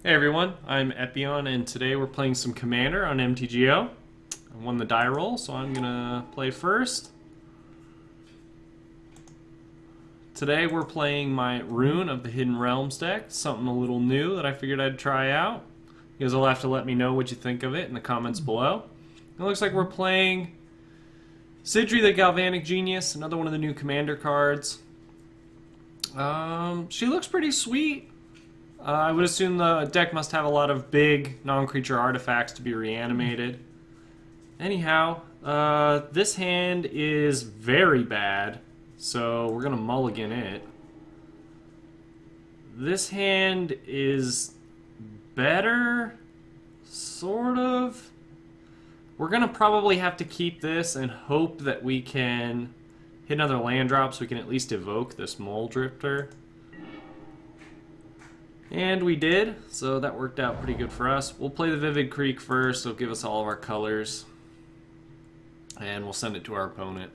Hey everyone, I'm Epion, and today we're playing some Commander on MTGO. I won the die roll, so I'm gonna play first. Today we're playing my Roon of the Hidden Realms deck, something a little new that I figured I'd try out. You guys will have to let me know what you think of it in the comments below. It looks like we're playing Sydri the Galvanic Genius, another one of the new Commander cards. She looks pretty sweet. I would assume the deck must have a lot of big non-creature artifacts to be reanimated. Anyhow, this hand is very bad, so we're going to mulligan it. This hand is better, sort of. We're going to probably have to keep this and hope that we can hit another land drop so we can at least evoke this Mole Drifter. And we did, so that worked out pretty good for us. We'll play the Vivid Creek first, so it'll give us all of our colors. And we'll send it to our opponent.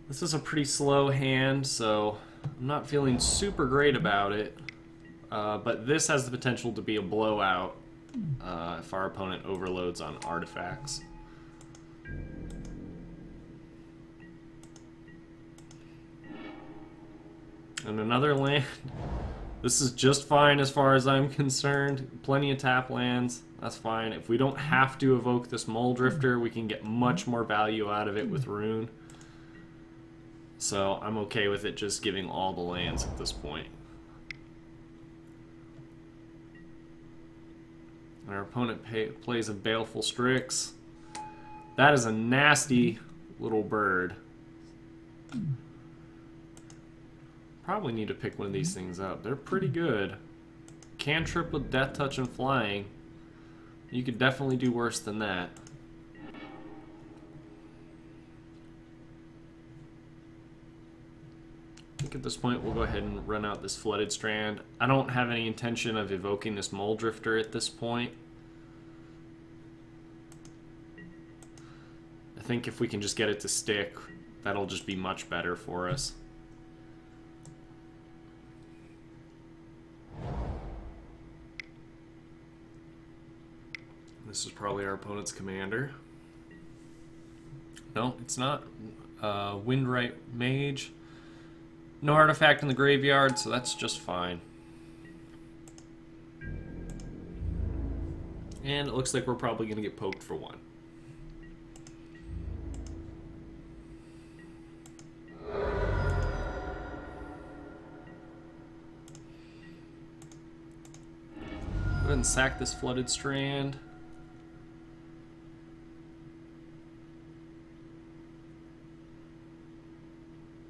This is a pretty slow hand, so I'm not feeling super great about it. But this has the potential to be a blowout if our opponent overloads on artifacts. And another land. This is just fine as far as I'm concerned. Plenty of tap lands. That's fine. If we don't have to evoke this Mole Drifter, we can get much more value out of it with Roon. So I'm okay with it just giving all the lands at this point. Our opponent plays a Baleful Strix. That is a nasty little bird. Probably need to pick one of these things up. They're pretty good. Cantrip with Death Touch and Flying. You could definitely do worse than that. I think at this point we'll go ahead and run out this Flooded Strand. I don't have any intention of evoking this Mole Drifter at this point. I think if we can just get it to stick, that'll just be much better for us. This is probably our opponent's commander. No, it's not. Windright Mage. No artifact in the graveyard, so that's just fine. And it looks like we're probably going to get poked for one. Go ahead and sack this Flooded Strand.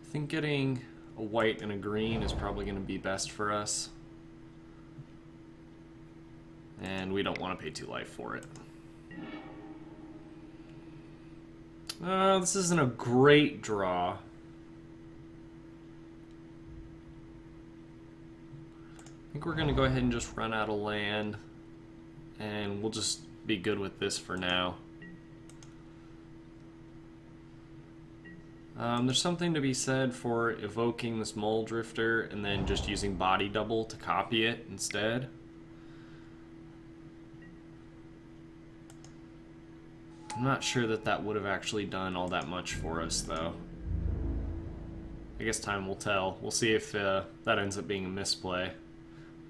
I think getting a white and a green is probably going to be best for us. And we don't want to pay 2 life for it. This isn't a great draw. I think we're going to go ahead and just run out of land. And we'll just be good with this for now. There's something to be said for evoking this Mole Drifter and then just using Body Double to copy it instead. I'm not sure that that would have actually done all that much for us, though. I guess time will tell. We'll see if that ends up being a misplay.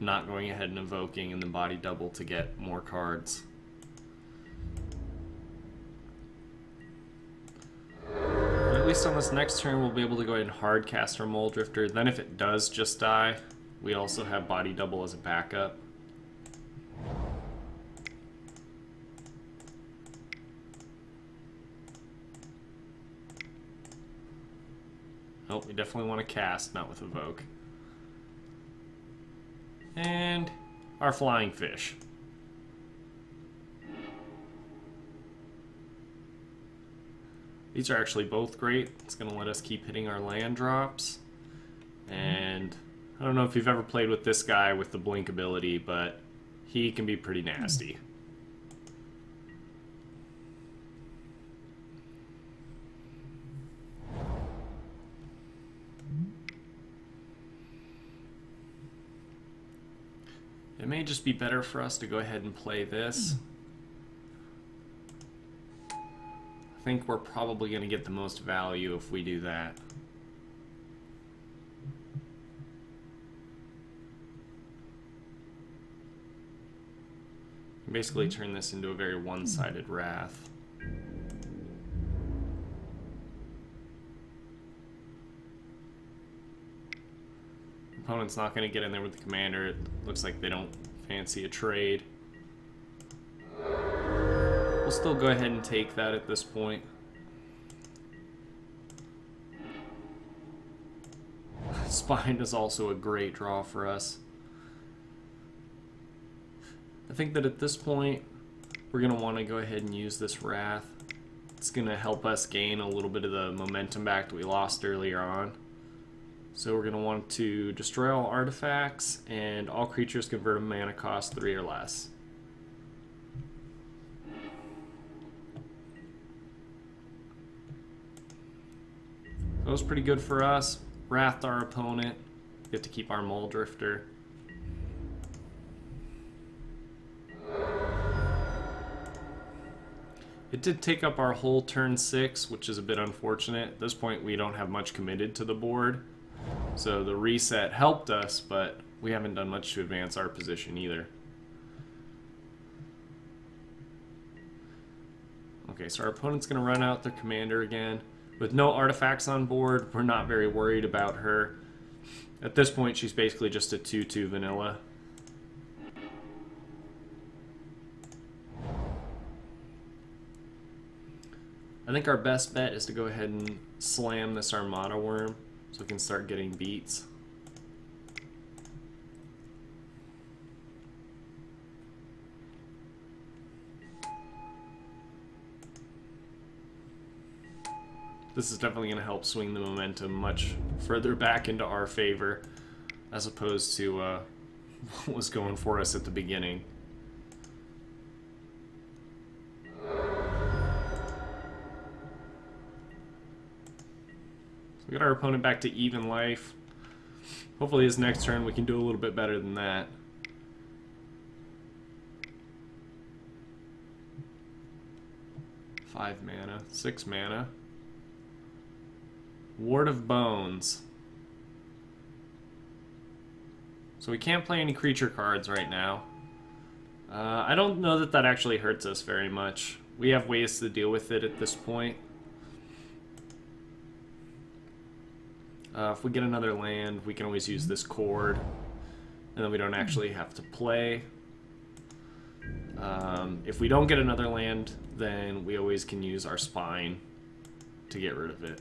Not going ahead and evoking and then Body Double to get more cards. At least on this next turn we'll be able to go ahead and hard cast our Mole Drifter. Then if it does just die, we also have Body Double as a backup. Oh, we definitely want to cast, not with Evoke. And our Flying Fish. These are actually both great. It's going to let us keep hitting our land drops. And I don't know if you've ever played with this guy with the Blink ability, but he can be pretty nasty. It may just be better for us to go ahead and play this. I think we're probably going to get the most value if we do that. Basically turn this into a very one-sided wrath. Opponent's not going to get in there with the commander. It looks like they don't fancy a trade. We'll still go ahead and take that at this point. Spine is also a great draw for us. I think that at this point, we're going to want to go ahead and use this Wrath. It's going to help us gain a little bit of the momentum back that we lost earlier on. So we're going to want to destroy all artifacts, and all creatures convert a mana cost 3 or less. That was pretty good for us. Wrathed our opponent. Get to keep our Mole Drifter. It did take up our whole turn 6, which is a bit unfortunate. At this point, we don't have much committed to the board. So the reset helped us, but we haven't done much to advance our position either. Okay, so our opponent's going to run out their commander again. With no artifacts on board, we're not very worried about her. At this point, she's basically just a 2/2 vanilla. I think our best bet is to go ahead and slam this Armada Worm so we can start getting beats. This is definitely going to help swing the momentum much further back into our favor as opposed to what was going for us at the beginning. So we got our opponent back to even life. Hopefully his next turn we can do a little bit better than that. Five mana, 6 mana. Ward of Bones. So we can't play any creature cards right now. I don't know that that actually hurts us very much. We have ways to deal with it at this point. If we get another land, we can always use this cord, and then we don't actually have to play. If we don't get another land, then we always can use our Spine to get rid of it.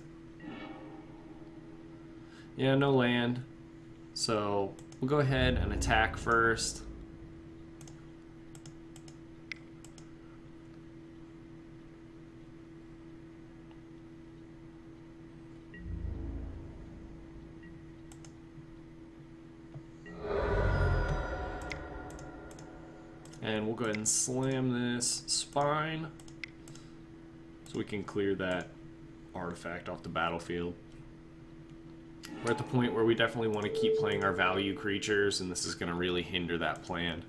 Yeah, no land. So we'll go ahead and attack first. And we'll go ahead and slam this Spine so we can clear that artifact off the battlefield. We're at the point where we definitely want to keep playing our value creatures, and this is going to really hinder that plan.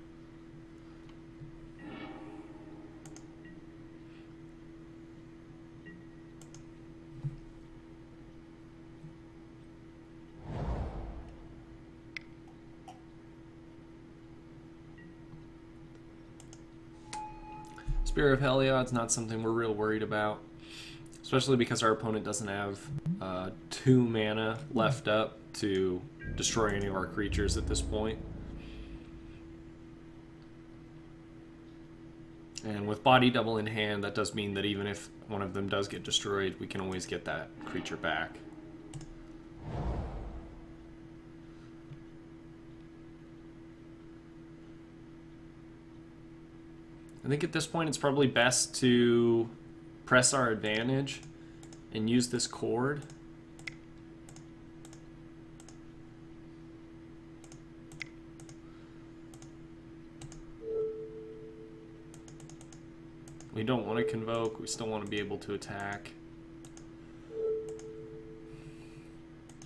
Spear of Heliod's not something we're real worried about, especially because our opponent doesn't have 2 mana left up to destroy any of our creatures at this point. And with Body Double in hand, that does mean that even if one of them does get destroyed, we can always get that creature back. I think at this point it's probably best to press our advantage and use this cord. We don't want to convoke, we still want to be able to attack.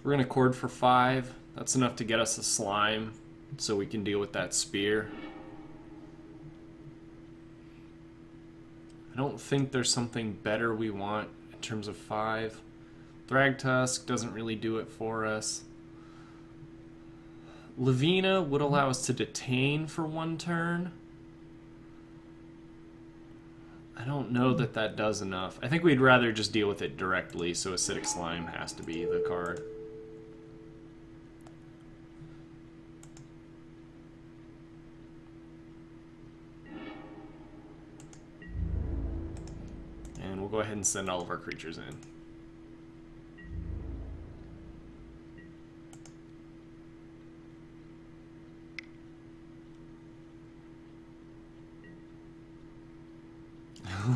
We're going to cord for 5. That's enough to get us a slime so we can deal with that spear. I don't think there's something better we want in terms of 5. Thragtusk doesn't really do it for us. Lavina would allow us to detain for 1 turn. I don't know that that does enough. I think we'd rather just deal with it directly, so Acidic Slime has to be the card. And we'll go ahead and send all of our creatures in.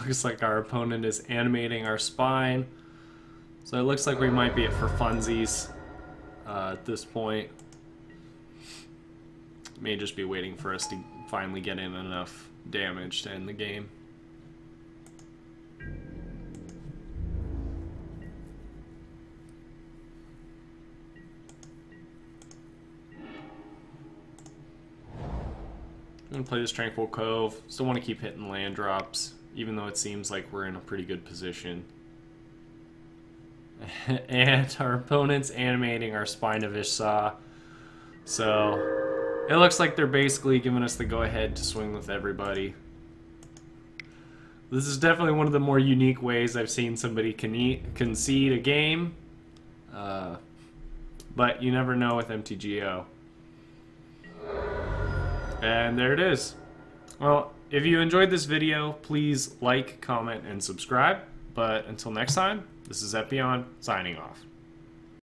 Looks like our opponent is animating our spine. So it looks like we might be it for funsies at this point. May just be waiting for us to finally get in enough damage to end the game. I'm going to play this Tranquil Cove. Still want to keep hitting land drops, even though it seems like we're in a pretty good position. And our opponent's animating our Spine of Ishsaw. So it looks like they're basically giving us the go-ahead to swing with everybody. This is definitely one of the more unique ways I've seen somebody concede a game. But you never know with MTGO. And there it is. Well, if you enjoyed this video, please like, comment, and subscribe. But until next time, this is Epion, signing off.